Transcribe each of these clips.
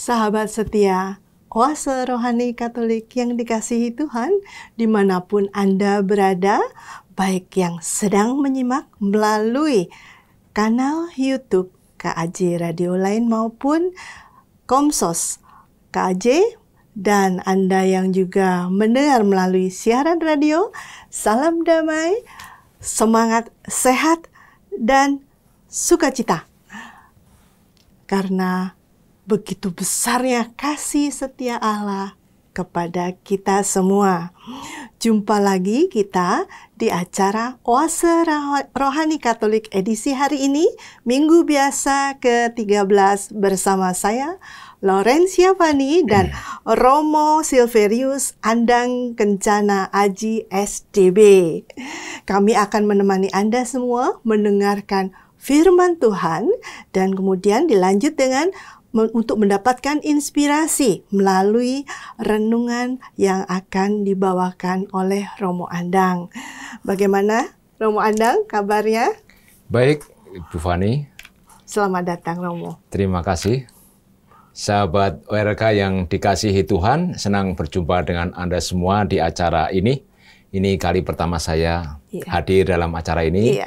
Sahabat setia, Oase Rohani Katolik yang dikasihi Tuhan, dimanapun Anda berada, baik yang sedang menyimak melalui kanal YouTube KAJ Radio Lain maupun Komsos KAJ, dan Anda yang juga mendengar melalui siaran radio, salam damai, semangat, sehat, dan sukacita. Karena begitu besarnya kasih setia Allah kepada kita semua. Jumpa lagi kita di acara Oase Rohani Katolik edisi hari ini, Minggu Biasa ke-13 bersama saya, Laurencia Fani dan Romo Silverius Andang Kencana Aji SDB. Kami akan menemani Anda semua mendengarkan firman Tuhan dan kemudian dilanjut dengan untuk mendapatkan inspirasi melalui renungan yang akan dibawakan oleh Romo Andang. Bagaimana Romo Andang kabarnya? Baik, Ibu Fani. Selamat datang Romo. Terima kasih. Sahabat ORK yang dikasihi Tuhan, senang berjumpa dengan Anda semua di acara ini. Ini kali pertama saya hadir dalam acara ini.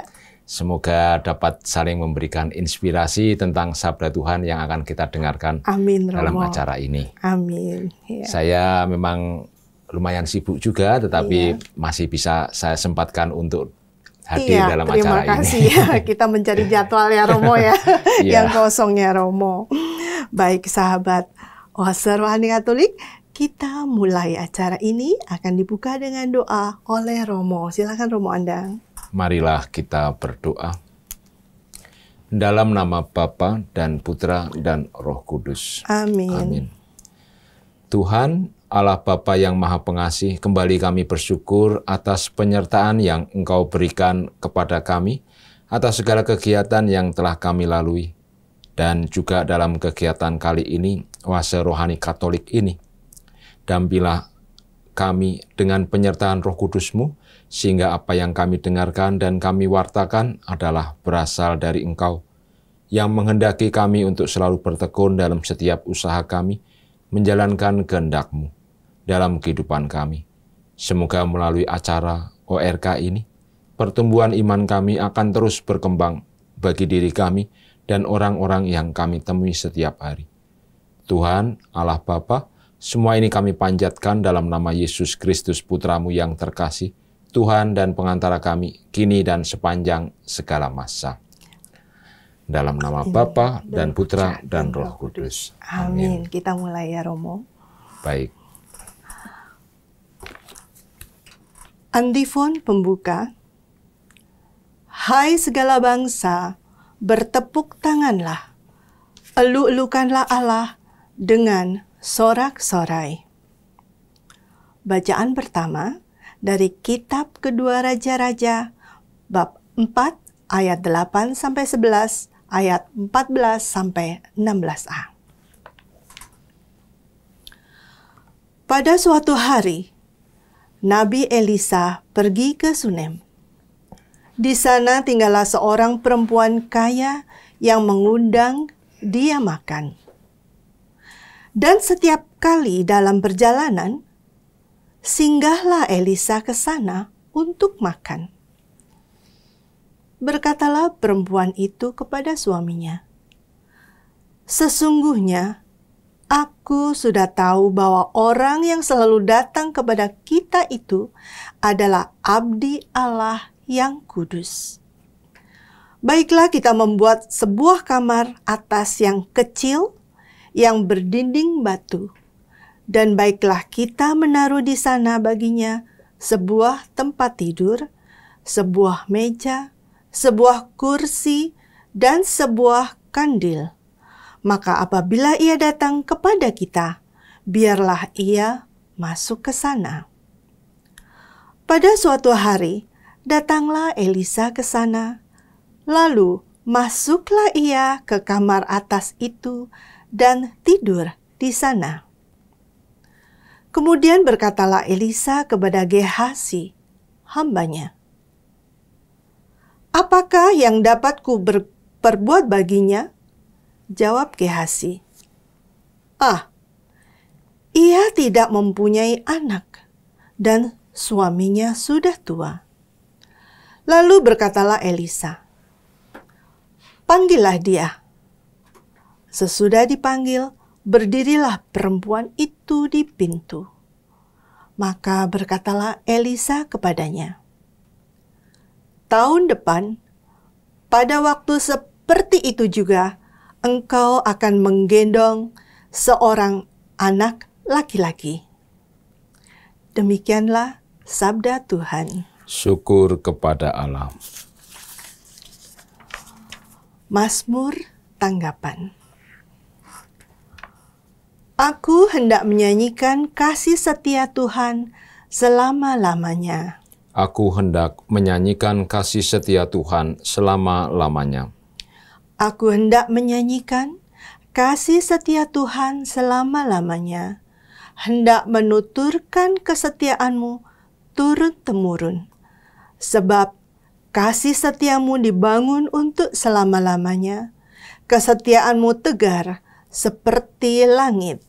Semoga dapat saling memberikan inspirasi tentang sabda Tuhan yang akan kita dengarkan dalam acara ini. Amin. Saya memang lumayan sibuk juga, tetapi masih bisa saya sempatkan untuk hadir dalam acara ini. Terima kasih ya, kita mencari jadwal ya Romo ya, yang kosongnya Romo. Baik sahabat Oase Rohani Katolik, kita mulai acara ini akan dibuka dengan doa oleh Romo. Silakan Romo Andang. Marilah kita berdoa. Dalam nama Bapa dan Putra dan Roh Kudus. Amin. Amin. Tuhan, Allah Bapa yang Maha Pengasih, kembali kami bersyukur atas penyertaan yang Engkau berikan kepada kami, atas segala kegiatan yang telah kami lalui. Dan juga dalam kegiatan kali ini, Oase Rohani Katolik ini, dampingilah kami dengan penyertaan Roh Kudus-Mu, sehingga apa yang kami dengarkan dan kami wartakan adalah berasal dari Engkau, yang menghendaki kami untuk selalu bertekun dalam setiap usaha kami, menjalankan kehendak-Mu dalam kehidupan kami. Semoga melalui acara ORK ini, pertumbuhan iman kami akan terus berkembang bagi diri kami dan orang-orang yang kami temui setiap hari. Tuhan, Allah Bapa, semua ini kami panjatkan dalam nama Yesus Kristus Putra-Mu yang terkasih, Tuhan dan pengantara kami, kini dan sepanjang segala masa. Dalam nama Bapa dan Putra dan Roh Kudus. Amin. Kita mulai ya Romo. Baik. Antifon pembuka. Hai segala bangsa, bertepuk tanganlah. Elu-elukanlah Allah dengan sorak-sorai. Bacaan pertama dari Kitab Kedua Raja-Raja, bab 4 ayat 8-11, ayat 14-16a. Pada suatu hari, Nabi Elisa pergi ke Sunem. Di sana tinggallah seorang perempuan kaya yang mengundang dia makan. Dan setiap kali dalam perjalanan, singgahlah Elisa ke sana untuk makan. Berkatalah perempuan itu kepada suaminya, "Sesungguhnya aku sudah tahu bahwa orang yang selalu datang kepada kita itu adalah abdi Allah yang kudus. Baiklah kita membuat sebuah kamar atas yang kecil yang berdinding batu. Dan baiklah kita menaruh di sana baginya sebuah tempat tidur, sebuah meja, sebuah kursi, dan sebuah kandil. Maka apabila ia datang kepada kita, biarlah ia masuk ke sana." Pada suatu hari, datanglah Elisa ke sana. Lalu masuklah ia ke kamar atas itu dan tidur di sana. Kemudian berkatalah Elisa kepada Gehasi, hambanya, "Apakah yang dapat ku perbuat baginya?" Jawab Gehasi, ia tidak mempunyai anak dan suaminya sudah tua. Lalu berkatalah Elisa, panggillah dia. Sesudah dipanggil, berdirilah perempuan itu di pintu. Maka berkatalah Elisa kepadanya, tahun depan, pada waktu seperti itu juga, engkau akan menggendong seorang anak laki-laki. Demikianlah sabda Tuhan. Syukur kepada Allah. Mazmur tanggapan. Aku hendak menyanyikan kasih setia Tuhan selama-lamanya. Aku hendak menyanyikan kasih setia Tuhan selama-lamanya. Aku hendak menyanyikan kasih setia Tuhan selama-lamanya. Hendak menuturkan kesetiaanmu turun-temurun. Sebab kasih setiamu dibangun untuk selama-lamanya. Kesetiaanmu tegar seperti langit.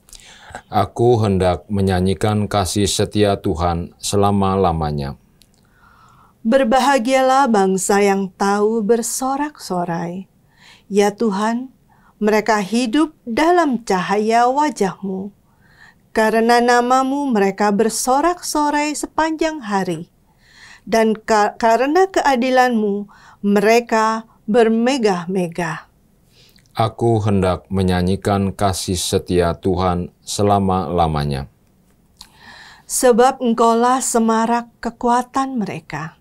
Aku hendak menyanyikan kasih setia Tuhan selama-lamanya. Berbahagialah bangsa yang tahu bersorak-sorai. Ya Tuhan, mereka hidup dalam cahaya wajah-Mu. Karena namamu mereka bersorak-sorai sepanjang hari. Dan karena keadilan-Mu mereka bermegah-megah. Aku hendak menyanyikan kasih setia Tuhan selama-lamanya. Sebab Engkaulah semarak kekuatan mereka.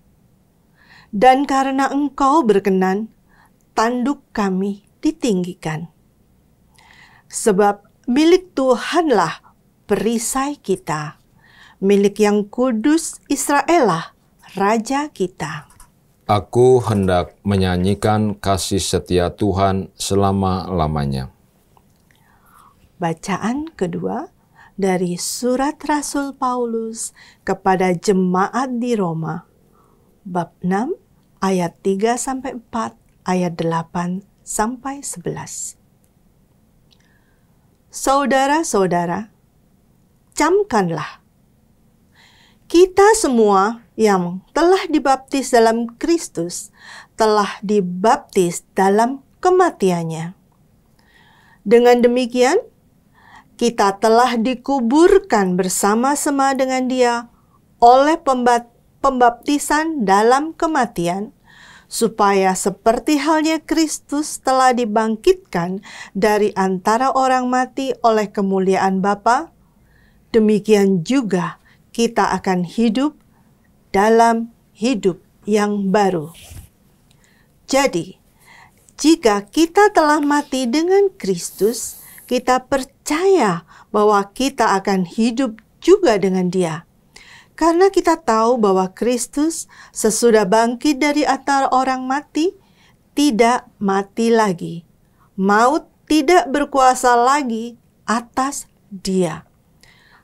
Dan karena Engkau berkenan, tanduk kami ditinggikan. Sebab milik Tuhanlah perisai kita, milik yang kudus Israel-lah Raja kita. Aku hendak menyanyikan kasih setia Tuhan selama-lamanya. Bacaan kedua dari surat Rasul Paulus kepada jemaat di Roma, bab 6 ayat 3-4, ayat 8-11. Saudara-saudara, camkanlah. Kita semua yang telah dibaptis dalam Kristus telah dibaptis dalam kematiannya. Dengan demikian, kita telah dikuburkan bersama-sama dengan Dia oleh pembaptisan dalam kematian, supaya seperti halnya Kristus telah dibangkitkan dari antara orang mati oleh kemuliaan Bapa, demikian juga kita akan hidup dalam hidup yang baru. Jadi, jika kita telah mati dengan Kristus, kita percaya bahwa kita akan hidup juga dengan Dia. Karena kita tahu bahwa Kristus sesudah bangkit dari antara orang mati, tidak mati lagi. Maut tidak berkuasa lagi atas Dia.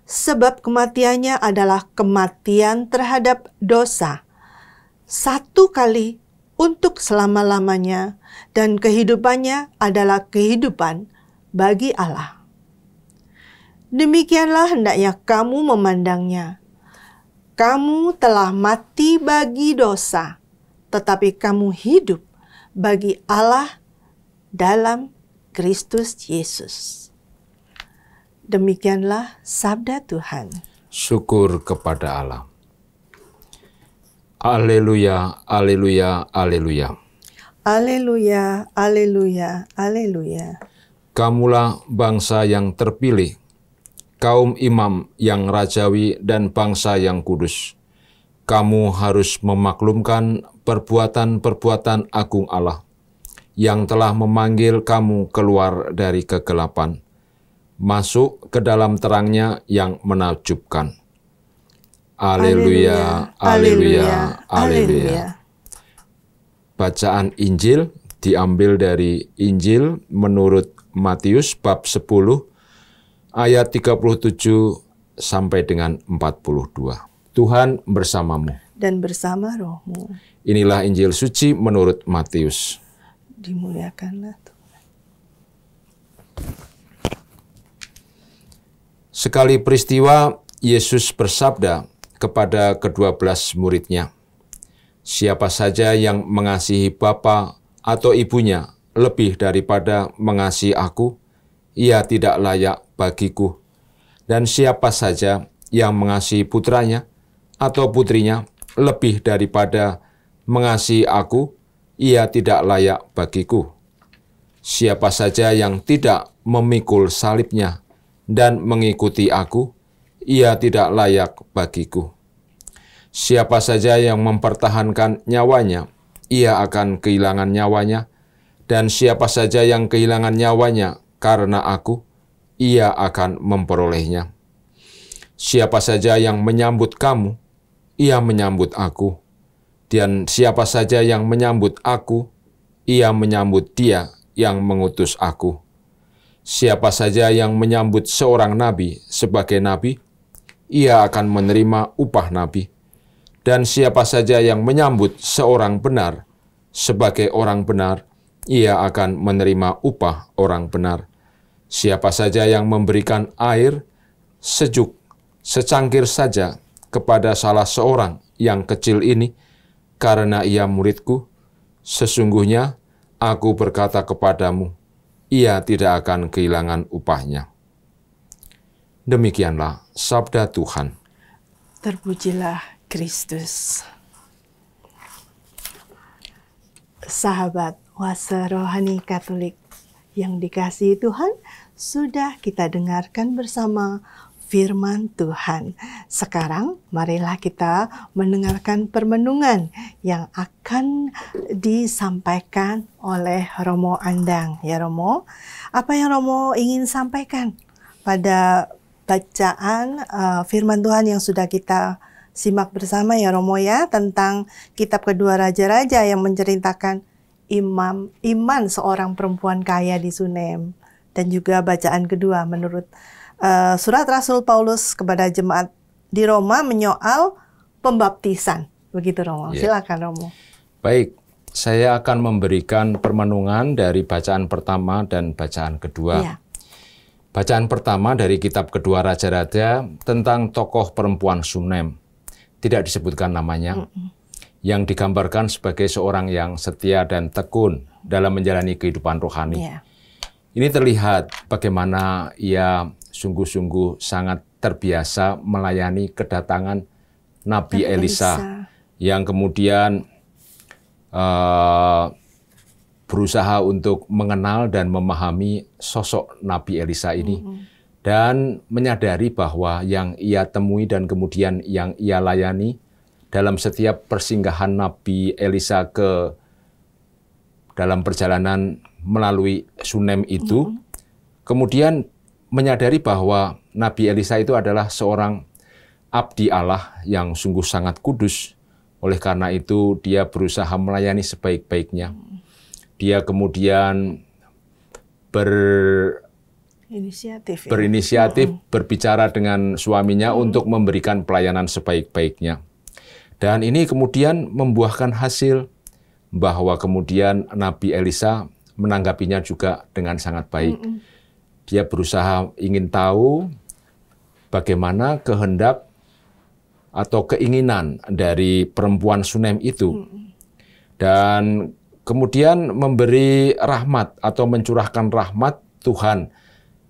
Sebab kematiannya adalah kematian terhadap dosa, satu kali untuk selama-lamanya, dan kehidupannya adalah kehidupan bagi Allah. Demikianlah hendaknya kamu memandangnya. Kamu telah mati bagi dosa, tetapi kamu hidup bagi Allah dalam Kristus Yesus. Demikianlah sabda Tuhan. Syukur kepada Allah. Haleluya, haleluya, haleluya. Haleluya, haleluya, haleluya. Kamulah bangsa yang terpilih, kaum imam yang rajawi dan bangsa yang kudus. Kamu harus memaklumkan perbuatan-perbuatan agung Allah, yang telah memanggil kamu keluar dari kegelapan, masuk ke dalam terangnya yang menakjubkan. Haleluya, haleluya, haleluya. Bacaan Injil diambil dari Injil menurut Matius bab 10 ayat 37 sampai dengan 42. Tuhan bersamamu. Dan bersama rohmu. Inilah Injil suci menurut Matius. Dimuliakanlah Tuhan. Sekali peristiwa, Yesus bersabda kepada ke-12 murid-Nya, "Siapa saja yang mengasihi bapa atau ibunya lebih daripada mengasihi aku, ia tidak layak bagiku. Dan siapa saja yang mengasihi putranya atau putrinya lebih daripada mengasihi aku, ia tidak layak bagiku. Siapa saja yang tidak memikul salibnya dan mengikuti aku, ia tidak layak bagiku. Siapa saja yang mempertahankan nyawanya, ia akan kehilangan nyawanya, dan siapa saja yang kehilangan nyawanya karena aku, ia akan memperolehnya. Siapa saja yang menyambut kamu, ia menyambut aku, dan siapa saja yang menyambut aku, ia menyambut Dia yang mengutus aku. Siapa saja yang menyambut seorang nabi sebagai nabi, ia akan menerima upah nabi. Dan siapa saja yang menyambut seorang benar sebagai orang benar, ia akan menerima upah orang benar. Siapa saja yang memberikan air sejuk secangkir saja kepada salah seorang yang kecil ini, karena ia muridku, sesungguhnya aku berkata kepadamu, ia tidak akan kehilangan upahnya." Demikianlah sabda Tuhan. Terpujilah Kristus. Sahabat Oase Rohani Katolik yang dikasihi Tuhan, sudah kita dengarkan bersama firman Tuhan. Sekarang marilah kita mendengarkan permenungan yang akan disampaikan oleh Romo Andang. Ya Romo, apa yang Romo ingin sampaikan pada bacaan firman Tuhan yang sudah kita simak bersama ya Romo ya, tentang kitab kedua Raja-Raja yang menceritakan iman seorang perempuan kaya di Sunem, dan juga bacaan kedua menurut surat Rasul Paulus kepada jemaat di Roma menyoal pembaptisan. Begitu Romo, silakan Romo. Baik, saya akan memberikan permenungan dari bacaan pertama dan bacaan kedua. Ya. Bacaan pertama dari kitab kedua Raja-Raja tentang tokoh perempuan Sunem. Tidak disebutkan namanya. Yang digambarkan sebagai seorang yang setia dan tekun dalam menjalani kehidupan rohani. Ya. Ini terlihat bagaimana ia sungguh-sungguh sangat terbiasa melayani kedatangan Nabi Elisa yang kemudian berusaha untuk mengenal dan memahami sosok Nabi Elisa ini dan menyadari bahwa yang ia temui dan kemudian yang ia layani dalam setiap persinggahan Nabi Elisa ke dalam perjalanan melalui Sunem itu, kemudian menyadari bahwa Nabi Elisa itu adalah seorang abdi Allah yang sungguh sangat kudus. Oleh karena itu, dia berusaha melayani sebaik-baiknya. Dia kemudian berinisiatif berbicara dengan suaminya untuk memberikan pelayanan sebaik-baiknya. Dan ini kemudian membuahkan hasil bahwa kemudian Nabi Elisa menanggapinya juga dengan sangat baik. Dia berusaha ingin tahu bagaimana kehendak atau keinginan dari perempuan Sunem itu. Dan kemudian memberi rahmat atau mencurahkan rahmat Tuhan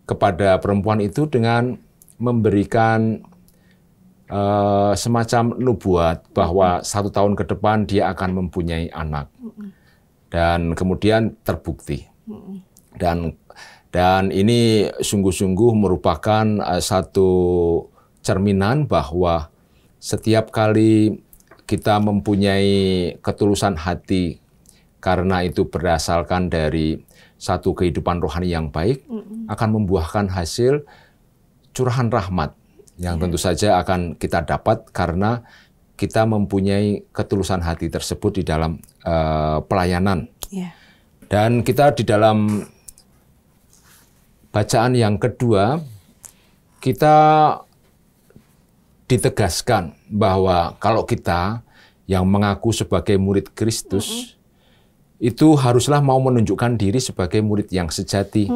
kepada perempuan itu dengan memberikan semacam nubuat bahwa 1 tahun ke depan dia akan mempunyai anak. Dan kemudian terbukti. Dan ini sungguh-sungguh merupakan satu cerminan bahwa setiap kali kita mempunyai ketulusan hati karena itu berdasarkan dari satu kehidupan rohani yang baik, akan membuahkan hasil curahan rahmat yang tentu saja akan kita dapat karena kita mempunyai ketulusan hati tersebut di dalam pelayanan. Dan kita di dalam bacaan yang kedua, kita ditegaskan bahwa kalau kita yang mengaku sebagai murid Kristus, itu haruslah mau menunjukkan diri sebagai murid yang sejati.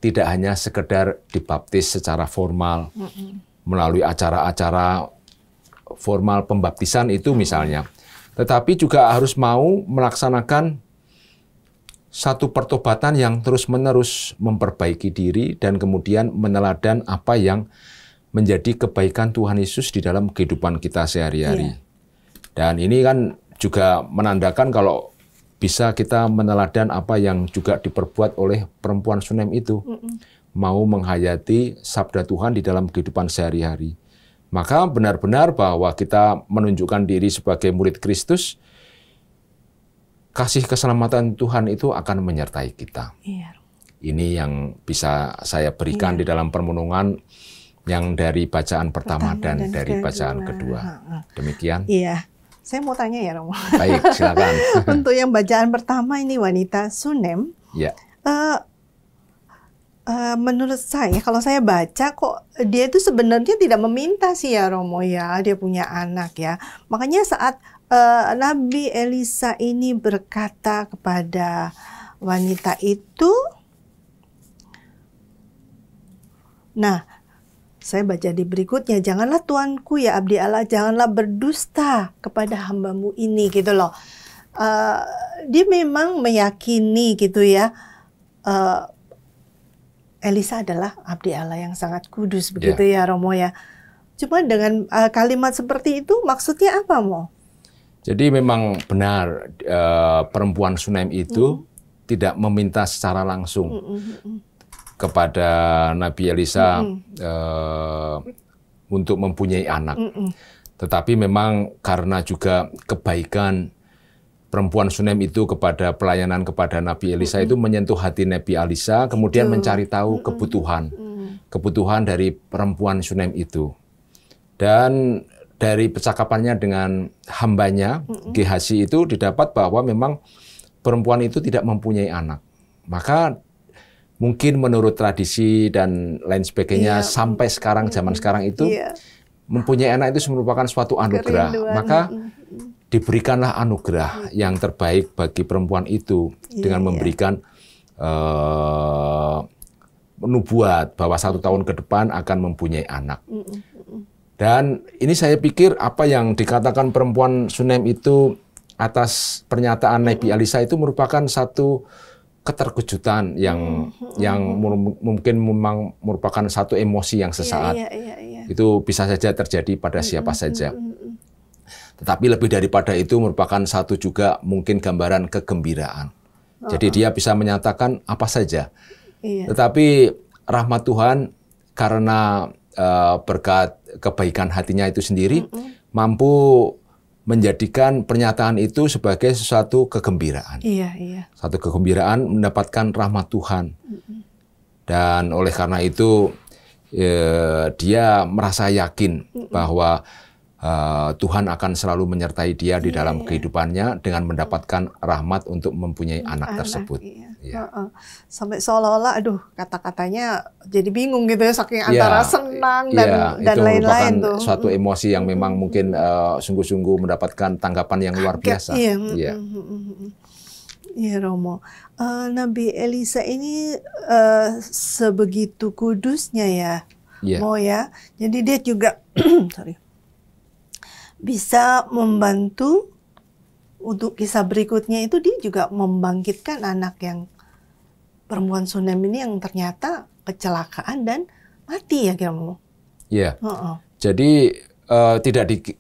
tidak hanya sekedar dibaptis secara formal, melalui acara-acara formal pembaptisan itu misalnya, tetapi juga harus mau melaksanakan satu pertobatan yang terus-menerus memperbaiki diri dan kemudian meneladan apa yang menjadi kebaikan Tuhan Yesus di dalam kehidupan kita sehari-hari. Dan ini kan juga menandakan kalau bisa kita meneladan apa yang juga diperbuat oleh perempuan Sunem itu, mau menghayati sabda Tuhan di dalam kehidupan sehari-hari. Maka benar-benar bahwa kita menunjukkan diri sebagai murid Kristus, kasih keselamatan Tuhan itu akan menyertai kita. Iya. Ini yang bisa saya berikan di dalam permenungan yang dari bacaan pertama dan dari bacaan kedua. Demikian. Iya. Saya mau tanya ya, Romo. Baik, silakan. Untuk yang bacaan pertama ini wanita Sunem. Ya. Menurut saya, kalau saya baca kok dia itu sebenarnya tidak meminta sih ya, Romo ya. Dia punya anak ya. Makanya saat Nabi Elisa ini berkata kepada wanita itu, nah, saya baca di berikutnya, janganlah tuanku ya abdi Allah, janganlah berdusta kepada hambamu ini, gitu loh. Dia memang meyakini gitu ya, Elisa adalah abdi Allah yang sangat kudus, begitu ya Romo ya. Cuma dengan kalimat seperti itu maksudnya apa, Mo? Jadi memang benar perempuan Sunem itu tidak meminta secara langsung kepada Nabi Elisa untuk mempunyai anak. Tetapi memang karena juga kebaikan perempuan Sunem itu kepada pelayanan kepada Nabi Elisa itu menyentuh hati Nabi Elisa, kemudian mencari tahu kebutuhan dari perempuan Sunem itu. Dan dari percakapannya dengan hambanya, Gehazi itu didapat bahwa memang perempuan itu tidak mempunyai anak. Maka mungkin menurut tradisi dan lain sebagainya, sampai sekarang, zaman sekarang itu, mempunyai anak itu merupakan suatu anugerah. Maka diberikanlah anugerah yang terbaik bagi perempuan itu dengan memberikan nubuat bahwa 1 tahun ke depan akan mempunyai anak. Dan ini saya pikir apa yang dikatakan perempuan Sunem itu atas pernyataan Nabi Elisa itu merupakan satu keterkejutan yang mungkin memang merupakan satu emosi yang sesaat. Itu bisa saja terjadi pada siapa saja. Tetapi lebih daripada itu merupakan satu juga mungkin gambaran kegembiraan. Jadi dia bisa menyatakan apa saja. Tetapi rahmat Tuhan karena berkat kebaikan hatinya itu sendiri mampu menjadikan pernyataan itu sebagai sesuatu kegembiraan. Satu kegembiraan mendapatkan rahmat Tuhan. Dan oleh karena itu dia merasa yakin bahwa Tuhan akan selalu menyertai dia di dalam kehidupannya dengan mendapatkan rahmat untuk mempunyai anak tersebut. Sampai seolah-olah, aduh, kata-katanya jadi bingung gitu ya, saking antara senang dan lain-lain tuh. Suatu emosi yang memang mungkin sungguh-sungguh mendapatkan tanggapan yang luar biasa. Iya, Romo. Nabi Elisa ini sebegitu kudusnya ya, Mo ya. Jadi dia juga, bisa membantu untuk kisah berikutnya itu, dia juga membangkitkan anak yang perempuan Sunem ini yang ternyata kecelakaan dan mati ya kira-kira. Iya. Jadi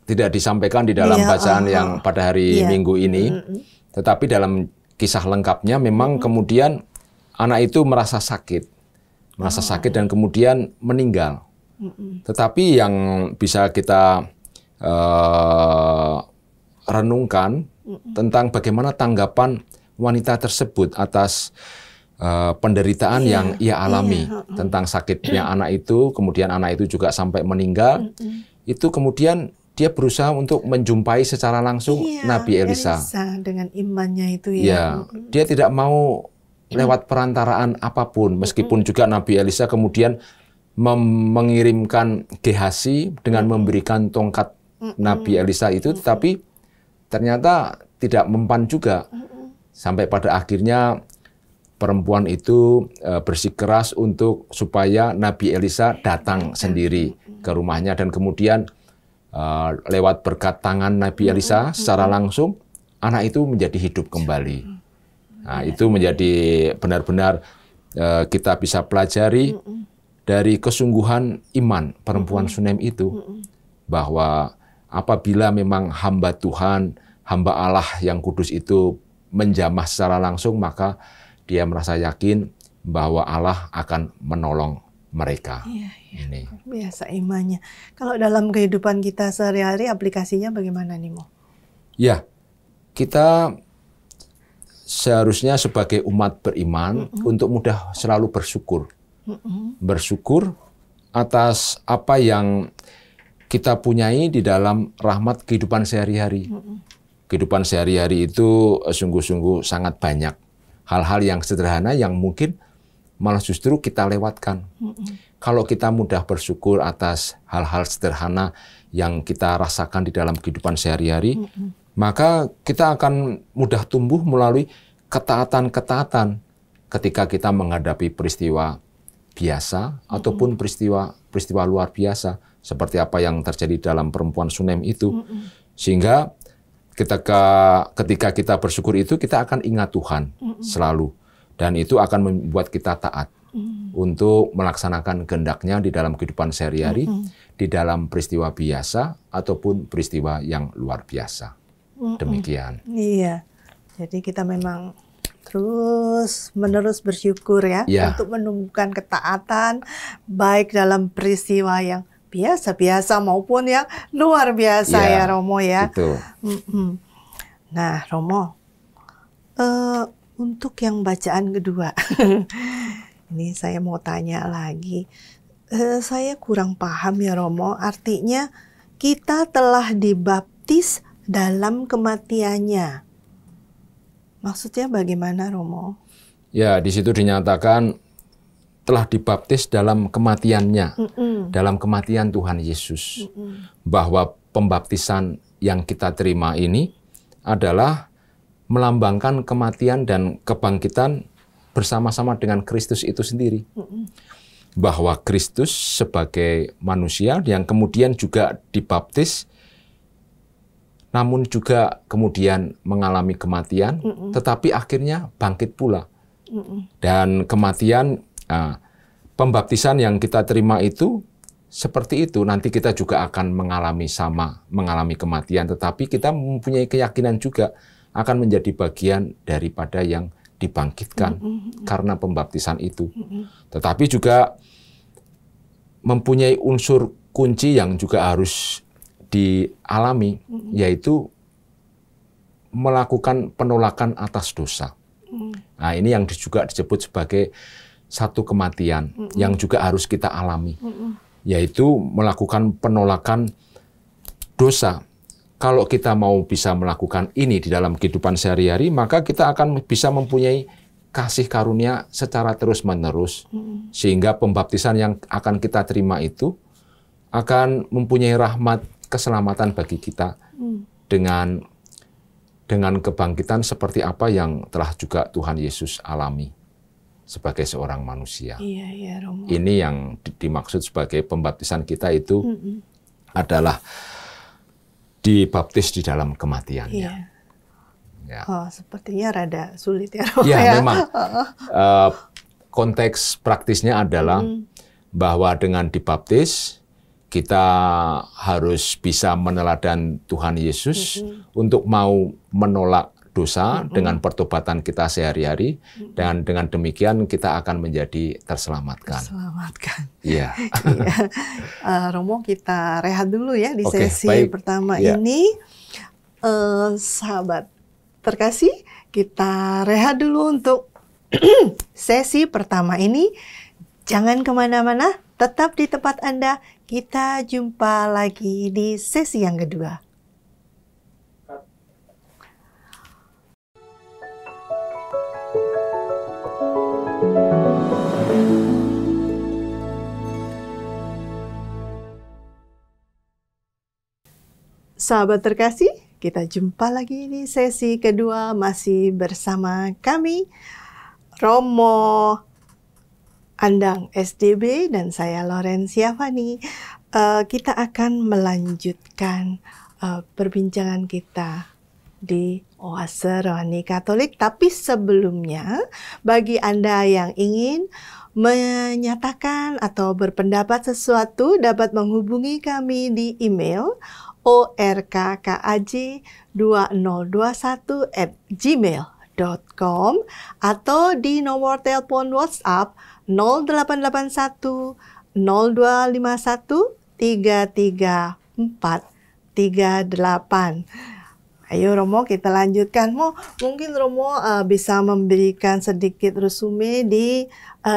tidak disampaikan di dalam bacaan yang pada hari Minggu ini, tetapi dalam kisah lengkapnya memang kemudian anak itu merasa sakit dan kemudian meninggal. Tetapi yang bisa kita renungkan tentang bagaimana tanggapan wanita tersebut atas penderitaan yang ia alami tentang sakitnya anak itu, kemudian anak itu juga sampai meninggal. Itu kemudian dia berusaha untuk menjumpai secara langsung Nabi Elisa dengan imannya itu dia tidak mau lewat perantaraan apapun, meskipun juga Nabi Elisa kemudian mengirimkan Gehazi dengan memberikan tongkat Nabi Elisa itu, tetapi ternyata tidak mempan juga. Sampai pada akhirnya perempuan itu bersikeras supaya Nabi Elisa datang sendiri ke rumahnya, dan kemudian lewat berkat tangan Nabi Elisa secara langsung anak itu menjadi hidup kembali. Nah, itu menjadi benar-benar kita bisa pelajari dari kesungguhan iman perempuan Sunem itu, bahwa apabila memang hamba Tuhan, hamba Allah yang kudus itu menjamah secara langsung, maka dia merasa yakin bahwa Allah akan menolong mereka. Iya. Ini. Biasa imannya. Kalau dalam kehidupan kita sehari-hari, aplikasinya bagaimana nih, Mo? Ya, kita seharusnya sebagai umat beriman untuk mudah selalu bersyukur. Bersyukur atas apa yang kita punyai di dalam rahmat kehidupan sehari-hari. Kehidupan sehari-hari itu sungguh-sungguh sangat banyak hal-hal yang sederhana yang mungkin malah justru kita lewatkan. Kalau kita mudah bersyukur atas hal-hal sederhana yang kita rasakan di dalam kehidupan sehari-hari, maka kita akan mudah tumbuh melalui ketaatan-ketaatan ketika kita menghadapi peristiwa biasa ataupun peristiwa luar biasa seperti apa yang terjadi dalam perempuan Sunem itu. Sehingga ketika kita bersyukur itu, kita akan ingat Tuhan selalu, dan itu akan membuat kita taat untuk melaksanakan kehendak-Nya di dalam kehidupan sehari-hari, di dalam peristiwa biasa ataupun peristiwa yang luar biasa. Demikian. Iya, jadi kita memang terus-menerus bersyukur ya, untuk menumbuhkan ketaatan, baik dalam peristiwa yang biasa-biasa maupun yang luar biasa ya Romo ya. Itu. Nah Romo, untuk yang bacaan kedua, ini saya mau tanya lagi. Saya kurang paham ya Romo, artinya kita telah dibaptis dalam kematiannya. Maksudnya bagaimana Romo? Ya, di situ dinyatakan telah dibaptis dalam kematiannya, dalam kematian Tuhan Yesus. Bahwa pembaptisan yang kita terima ini adalah melambangkan kematian dan kebangkitan bersama-sama dengan Kristus itu sendiri. Bahwa Kristus sebagai manusia yang kemudian juga dibaptis, namun juga kemudian mengalami kematian, tetapi akhirnya bangkit pula. Dan kematian, pembaptisan yang kita terima itu seperti itu. Nanti kita juga akan mengalami kematian, tetapi kita mempunyai keyakinan juga akan menjadi bagian daripada yang dibangkitkan karena pembaptisan itu. Tetapi juga mempunyai unsur kunci yang juga harus dialami, yaitu melakukan penolakan atas dosa. Nah, ini yang juga disebut sebagai satu kematian yang juga harus kita alami, yaitu melakukan penolakan dosa. Kalau kita mau bisa melakukan ini di dalam kehidupan sehari-hari, maka kita akan bisa mempunyai kasih karunia secara terus-menerus, sehingga pembaptisan yang akan kita terima itu akan mempunyai rahmat keselamatan bagi kita dengan kebangkitan seperti apa yang telah juga Tuhan Yesus alami sebagai seorang manusia. Iya, Romo. Ini yang dimaksud sebagai pembaptisan kita itu adalah dibaptis di dalam kematiannya. Ya. Oh, sepertinya rada sulit ya, Romo. Ya, memang. Konteks praktisnya adalah bahwa dengan dibaptis, kita harus bisa meneladan Tuhan Yesus untuk mau menolak dosa dengan pertobatan kita sehari-hari, dan dengan demikian kita akan menjadi terselamatkan. Iya. Romo, kita rehat dulu ya di sesi pertama ini. Sahabat terkasih, kita rehat dulu untuk sesi pertama ini. Jangan kemana-mana, tetap di tempat Anda. Kita jumpa lagi di sesi yang kedua. Sahabat terkasih, kita jumpa lagi di sesi kedua, masih bersama kami, Romo Andang SDB dan saya Lorencia Fani. Kita akan melanjutkan perbincangan kita di Oase Rohani Katolik. Tapi sebelumnya, bagi Anda yang ingin menyatakan atau berpendapat sesuatu dapat menghubungi kami di email orkkaj2021@gmail.com atau di nomor telepon WhatsApp 0881 0251 33438. Ayo Romo, kita lanjutkan. Mungkin Romo bisa memberikan sedikit resume di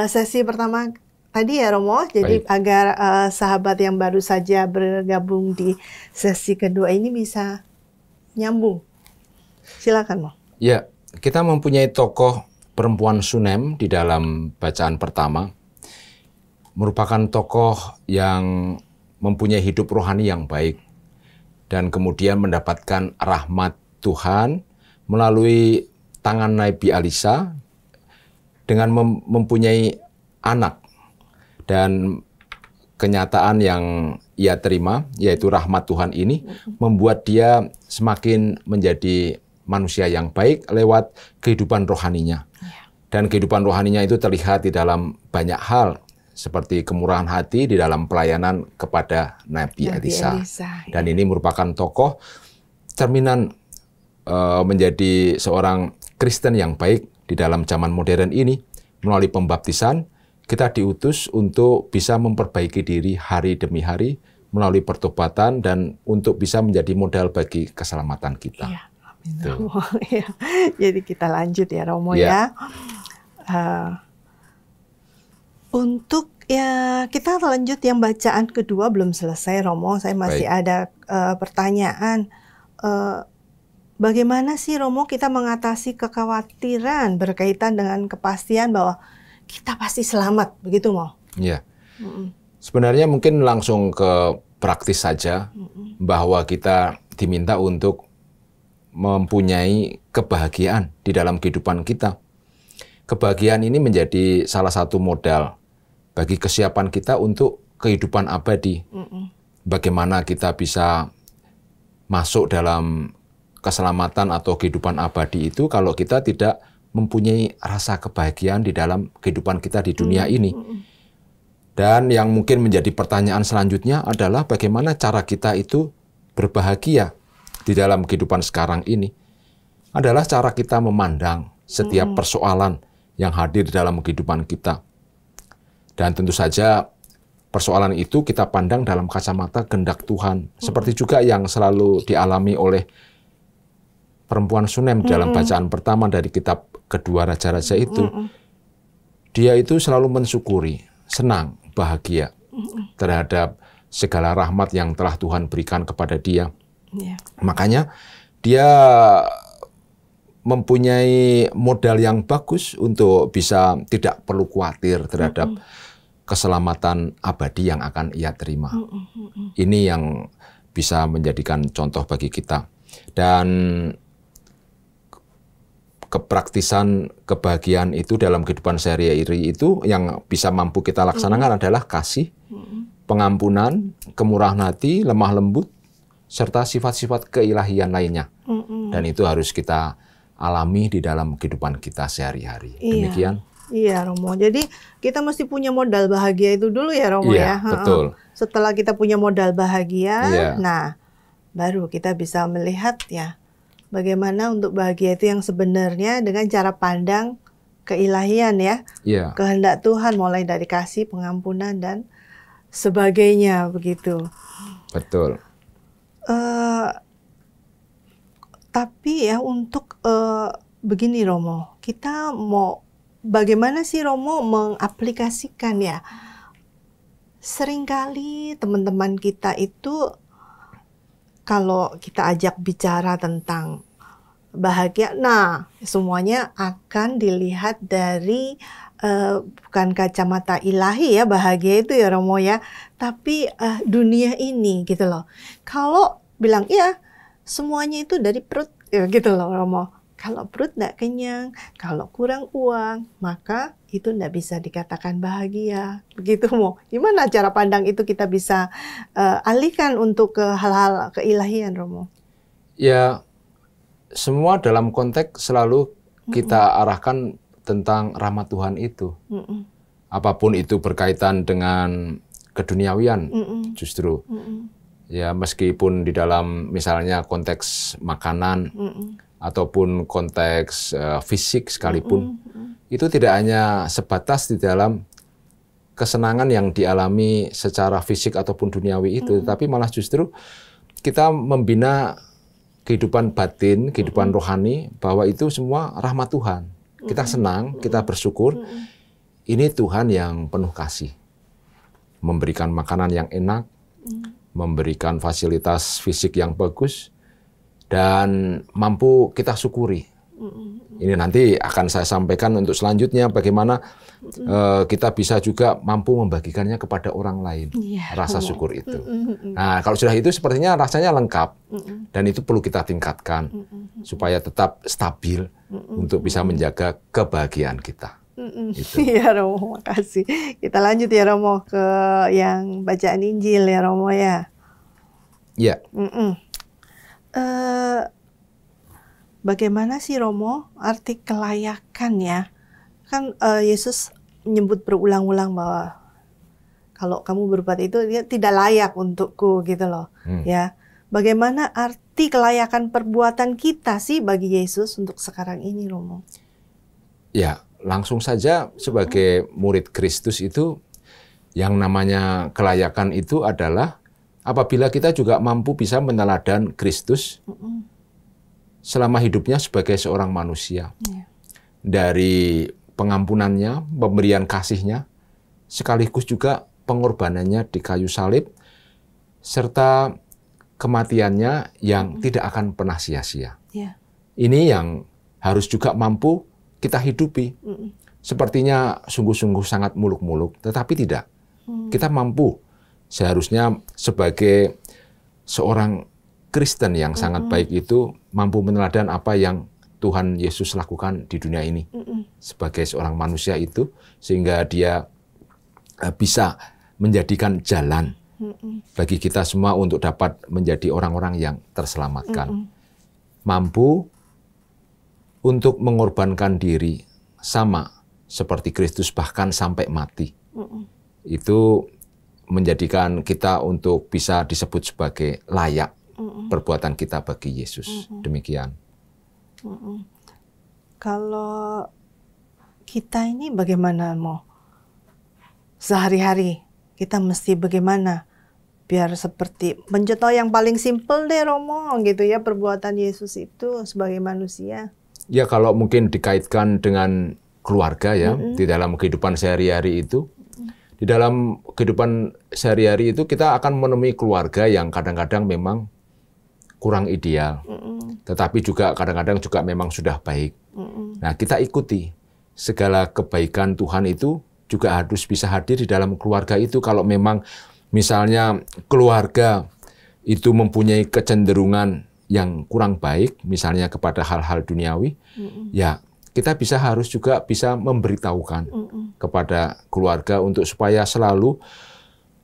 sesi pertama tadi ya Romo. Jadi agar sahabat yang baru saja bergabung di sesi kedua ini bisa nyambung. Silakan Mo. Ya, kita mempunyai tokoh perempuan Sunem di dalam bacaan pertama. Merupakan tokoh yang mempunyai hidup rohani yang baik. Dan kemudian mendapatkan rahmat Tuhan melalui tangan Nabi Elisa dengan mempunyai anak. Dan kenyataan yang ia terima, yaitu rahmat Tuhan ini, membuat dia semakin menjadi manusia yang baik lewat kehidupan rohaninya. Dan kehidupan rohaninya itu terlihat di dalam banyak hal, seperti kemurahan hati di dalam pelayanan kepada Nabi Elisa. Dan ini merupakan tokoh cerminan menjadi seorang Kristen yang baik di dalam zaman modern ini. Melalui pembaptisan, kita diutus untuk bisa memperbaiki diri hari demi hari melalui pertobatan dan untuk bisa menjadi modal bagi keselamatan kita. Iya, amin, Romo. Ya. Jadi kita lanjut ya Romo ya. Untuk kita lanjut yang bacaan kedua belum selesai Romo. Saya masih ada pertanyaan. Bagaimana sih Romo kita mengatasi kekhawatiran berkaitan dengan kepastian bahwa kita pasti selamat, begitu Mo? Iya. Sebenarnya mungkin langsung ke praktis saja, bahwa kita diminta untuk mempunyai kebahagiaan di dalam kehidupan kita. Kebahagiaan ini menjadi salah satu modal bagi kesiapan kita untuk kehidupan abadi. Bagaimana kita bisa masuk dalam keselamatan atau kehidupan abadi itu kalau kita tidak mempunyai rasa kebahagiaan di dalam kehidupan kita di dunia ini. Dan yang mungkin menjadi pertanyaan selanjutnya adalah bagaimana cara kita itu berbahagia di dalam kehidupan sekarang ini. Adalah cara kita memandang setiap persoalan yang hadir di dalam kehidupan kita. Dan tentu saja persoalan itu kita pandang dalam kacamata kehendak Tuhan. Seperti juga yang selalu dialami oleh perempuan Sunem dalam bacaan pertama dari kitab kedua Raja-Raja itu. Dia itu selalu mensyukuri, senang, bahagia terhadap segala rahmat yang telah Tuhan berikan kepada dia. Makanya dia mempunyai modal yang bagus untuk bisa tidak perlu khawatir terhadap keselamatan abadi yang akan ia terima. Ini yang bisa menjadikan contoh bagi kita. Dan kepraktisan kebahagiaan itu dalam kehidupan sehari-hari itu yang bisa mampu kita laksanakan adalah kasih, pengampunan, kemurahan hati, lemah lembut, serta sifat-sifat keilahian lainnya. Dan itu harus kita alami di dalam kehidupan kita sehari-hari. Demikian. Iya Romo, jadi kita mesti punya modal bahagia itu dulu ya Romo ya. Betul. Setelah kita punya modal bahagia, nah baru kita bisa melihat ya bagaimana untuk bahagia itu yang sebenarnya dengan cara pandang keilahian ya. Kehendak Tuhan mulai dari kasih, pengampunan dan sebagainya begitu. Betul. Tapi ya untuk begini Romo, kita mau bagaimana sih Romo mengaplikasikan ya? Seringkali teman-teman kita itu kalau kita ajak bicara tentang bahagia, nah semuanya akan dilihat dari bukan kacamata ilahi ya bahagia itu ya Romo ya, tapi dunia ini gitu loh. Kalau bilang ya semuanya itu dari perut ya, gitu loh Romo. Kalau perut tidak kenyang, kalau kurang uang, maka itu tidak bisa dikatakan bahagia. Begitu, Mo. Gimana cara pandang itu kita bisa alihkan untuk ke hal-hal keilahian, Romo? Ya, semua dalam konteks selalu kita arahkan tentang rahmat Tuhan itu. Apapun itu berkaitan dengan keduniawian, justru. Ya, meskipun di dalam misalnya konteks makanan, ataupun konteks fisik sekalipun, itu tidak hanya sebatas di dalam kesenangan yang dialami secara fisik ataupun duniawi itu, tapi malah justru kita membina kehidupan batin, kehidupan rohani, bahwa itu semua rahmat Tuhan. Kita senang, kita bersyukur, ini Tuhan yang penuh kasih. Memberikan makanan yang enak, memberikan fasilitas fisik yang bagus, dan mampu kita syukuri. Ini nanti akan saya sampaikan untuk selanjutnya bagaimana kita bisa juga mampu membagikannya kepada orang lain, rasa syukur itu. Nah, kalau sudah itu sepertinya rasanya lengkap, dan itu perlu kita tingkatkan supaya tetap stabil untuk bisa menjaga kebahagiaan kita. Iya, Romo, makasih. Kita lanjut ya, Romo, ke yang bacaan Injil ya, Romo ya. Ya. Bagaimana sih, Romo, arti kelayakan ya? Kan Yesus menyebut berulang-ulang bahwa kalau kamu berbuat itu, dia tidak layak untukku gitu loh. Ya, bagaimana arti kelayakan perbuatan kita sih bagi Yesus untuk sekarang ini, Romo? Ya, langsung saja sebagai murid Kristus itu, yang namanya kelayakan itu adalah apabila kita juga mampu bisa meneladan Kristus selama hidupnya sebagai seorang manusia. Dari pengampunannya, pemberian kasihnya, sekaligus juga pengorbanannya di kayu salib, serta kematiannya yang tidak akan pernah sia-sia. Ini yang harus juga mampu kita hidupi. Sepertinya sungguh-sungguh sangat muluk-muluk, tetapi tidak. Kita mampu seharusnya sebagai seorang Kristen yang sangat baik itu mampu meneladan apa yang Tuhan Yesus lakukan di dunia ini sebagai seorang manusia itu, sehingga dia bisa menjadikan jalan bagi kita semua untuk dapat menjadi orang-orang yang terselamatkan. Mampu untuk mengorbankan diri sama seperti Kristus, bahkan sampai mati. Itu menjadikan kita untuk bisa disebut sebagai layak perbuatan kita bagi Yesus. Demikian. Kalau kita ini bagaimana, Mo? Sehari-hari kita mesti bagaimana biar seperti mencontoh yang paling simpel deh, Romo, gitu ya, perbuatan Yesus itu sebagai manusia. Ya, kalau mungkin dikaitkan dengan keluarga ya, di dalam kehidupan sehari-hari itu, di dalam kehidupan sehari-hari itu kita akan menemui keluarga yang kadang-kadang memang kurang ideal, tetapi juga kadang-kadang juga memang sudah baik. Nah, kita ikuti segala kebaikan Tuhan itu juga harus bisa hadir di dalam keluarga itu. Kalau memang misalnya keluarga itu mempunyai kecenderungan yang kurang baik, misalnya kepada hal-hal duniawi, ya kita harus juga bisa memberitahukan kepada keluarga untuk supaya selalu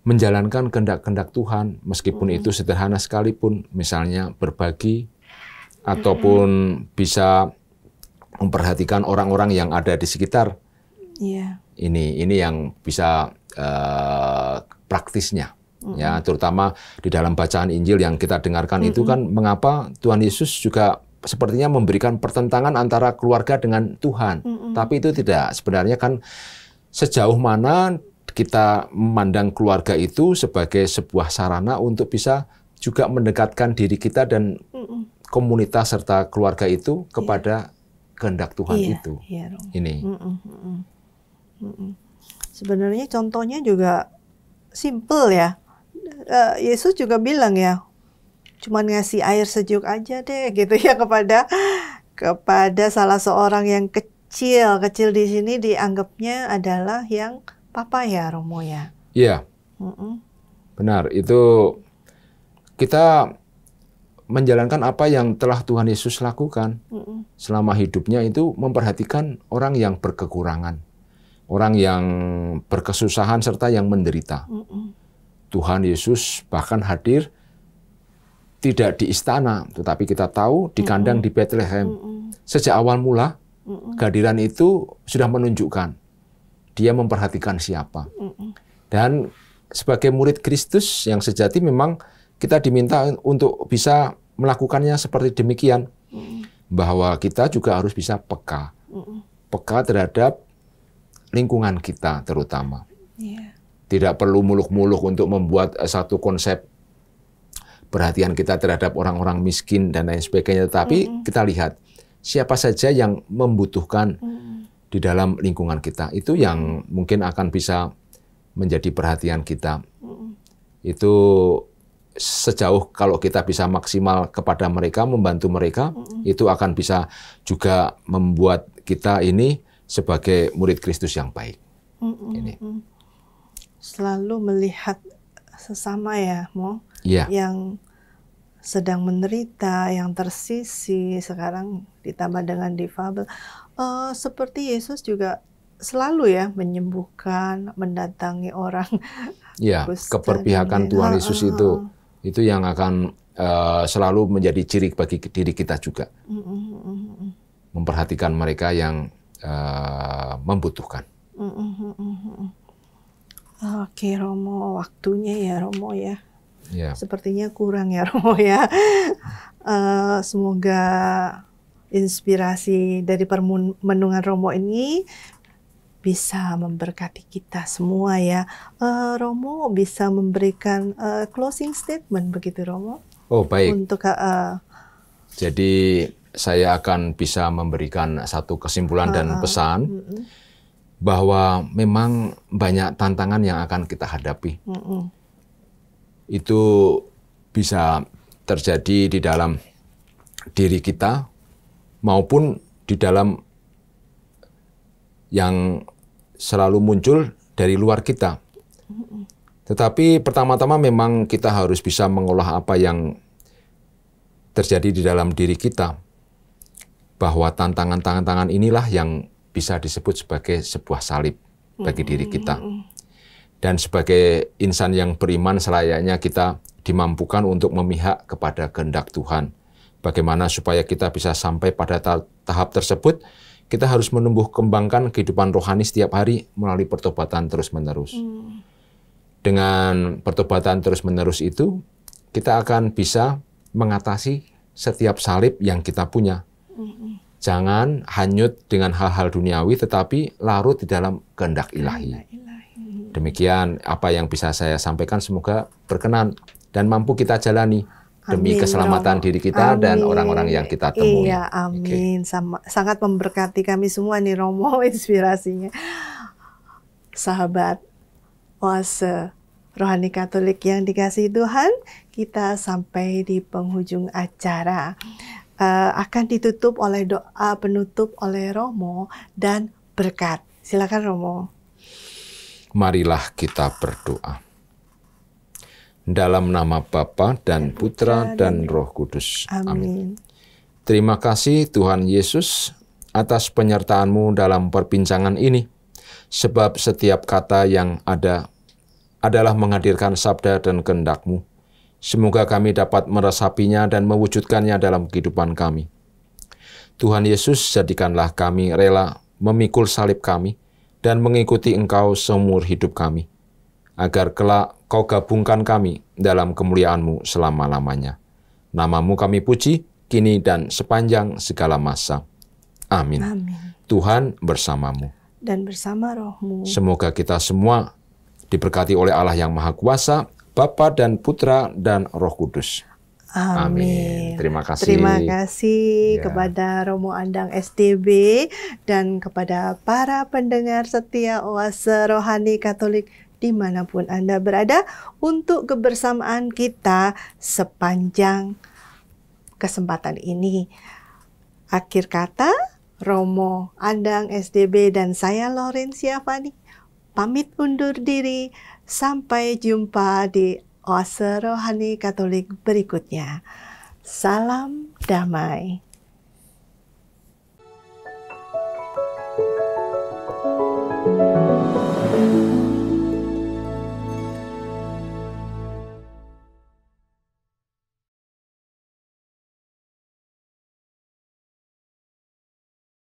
menjalankan kehendak-kehendak Tuhan, meskipun itu sederhana sekalipun, misalnya berbagi, ataupun bisa memperhatikan orang-orang yang ada di sekitar. Ini yang bisa praktisnya. Ya, terutama di dalam bacaan Injil yang kita dengarkan itu kan, mengapa Tuhan Yesus juga sepertinya memberikan pertentangan antara keluarga dengan Tuhan. Tapi itu tidak. Sebenarnya kan sejauh mana kita memandang keluarga itu sebagai sebuah sarana untuk bisa juga mendekatkan diri kita dan komunitas serta keluarga itu kepada kehendak Tuhan itu. Ini. Sebenarnya contohnya juga simple ya. Yesus juga bilang ya, cuman ngasih air sejuk aja deh gitu ya kepada salah seorang yang kecil di sini dianggapnya adalah yang papa ya, Romo ya. Iya, benar. Itu kita menjalankan apa yang telah Tuhan Yesus lakukan. selama hidupnya itu memperhatikan orang yang berkekurangan, orang yang berkesusahan serta yang menderita. Tuhan Yesus bahkan hadir tidak di istana, tetapi kita tahu di kandang di Bethlehem. Sejak awal mula, kehadiran itu sudah menunjukkan dia memperhatikan siapa. Dan sebagai murid Kristus yang sejati memang kita diminta untuk bisa melakukannya seperti demikian. Bahwa kita juga harus bisa peka. Peka terhadap lingkungan kita terutama. Tidak perlu muluk-muluk untuk membuat satu konsep perhatian kita terhadap orang-orang miskin dan lain sebagainya. Tetapi kita lihat siapa saja yang membutuhkan di dalam lingkungan kita. Itu yang mungkin akan bisa menjadi perhatian kita. Itu sejauh kalau kita bisa maksimal kepada mereka, membantu mereka, itu akan bisa juga membuat kita ini sebagai murid Kristus yang baik. Ini. Selalu melihat sesama ya, Mo, yang sedang menderita, yang tersisih, sekarang ditambah dengan difabel. Seperti Yesus juga selalu ya menyembuhkan, mendatangi orang. Ya, keberpihakan Tuhan Yesus itu yang akan selalu menjadi ciri bagi diri kita juga. Memperhatikan mereka yang membutuhkan. Oke, Romo, waktunya ya, Romo ya. Ya. Sepertinya kurang ya, Romo ya. Semoga inspirasi dari permenungan Romo ini bisa memberkati kita semua ya. Romo bisa memberikan closing statement begitu, Romo? Oh, baik. Untuk jadi saya akan bisa memberikan satu kesimpulan dan pesan bahwa memang banyak tantangan yang akan kita hadapi. Itu bisa terjadi di dalam diri kita maupun di dalam yang selalu muncul dari luar kita. Tetapi pertama-tama memang kita harus bisa mengolah apa yang terjadi di dalam diri kita. Bahwa tantangan-tantangan inilah yang bisa disebut sebagai sebuah salib bagi diri kita. Dan sebagai insan yang beriman selayaknya kita dimampukan untuk memihak kepada kehendak Tuhan. Bagaimana supaya kita bisa sampai pada tahap tersebut, kita harus menumbuh kembangkan kehidupan rohani setiap hari melalui pertobatan terus-menerus. Dengan pertobatan terus-menerus itu, kita akan bisa mengatasi setiap salib yang kita punya. Jangan hanyut dengan hal-hal duniawi, tetapi larut di dalam kehendak ilahi. Demikian apa yang bisa saya sampaikan, semoga berkenan dan mampu kita jalani demi keselamatan diri kita dan orang-orang yang kita temui. Iya, amin. Sangat memberkati kami semua nih, Romo, inspirasinya. Sahabat Oase Rohani Katolik yang dikasihi Tuhan, kita sampai di penghujung acara. Akan ditutup oleh doa penutup oleh Romo dan berkat. Silakan, Romo. Marilah kita berdoa. Dalam nama Bapa dan Putra dan Roh Kudus. Amin. Terima kasih Tuhan Yesus atas penyertaan-Mu dalam perbincangan ini. Sebab setiap kata yang ada adalah menghadirkan sabda dan kehendak-Mu. Semoga kami dapat meresapinya dan mewujudkannya dalam kehidupan kami. Tuhan Yesus, jadikanlah kami rela memikul salib kami dan mengikuti Engkau seumur hidup kami, agar kelak Kau gabungkan kami dalam kemuliaan-Mu selama-lamanya. Nama-Mu kami puji, kini dan sepanjang segala masa. Amin. Tuhan bersamamu. Dan bersama roh-Mu. Semoga kita semua diberkati oleh Allah yang Maha Kuasa, Bapa dan Putra dan Roh Kudus. Amin. Terima kasih. Terima kasih kepada Romo Andang SDB dan kepada para pendengar setia Oase Rohani Katolik dimanapun Anda berada untuk kebersamaan kita sepanjang kesempatan ini. Akhir kata, Romo Andang SDB dan saya Laurencia Fani pamit undur diri. Sampai jumpa di Oase Rohani Katolik berikutnya. Salam damai.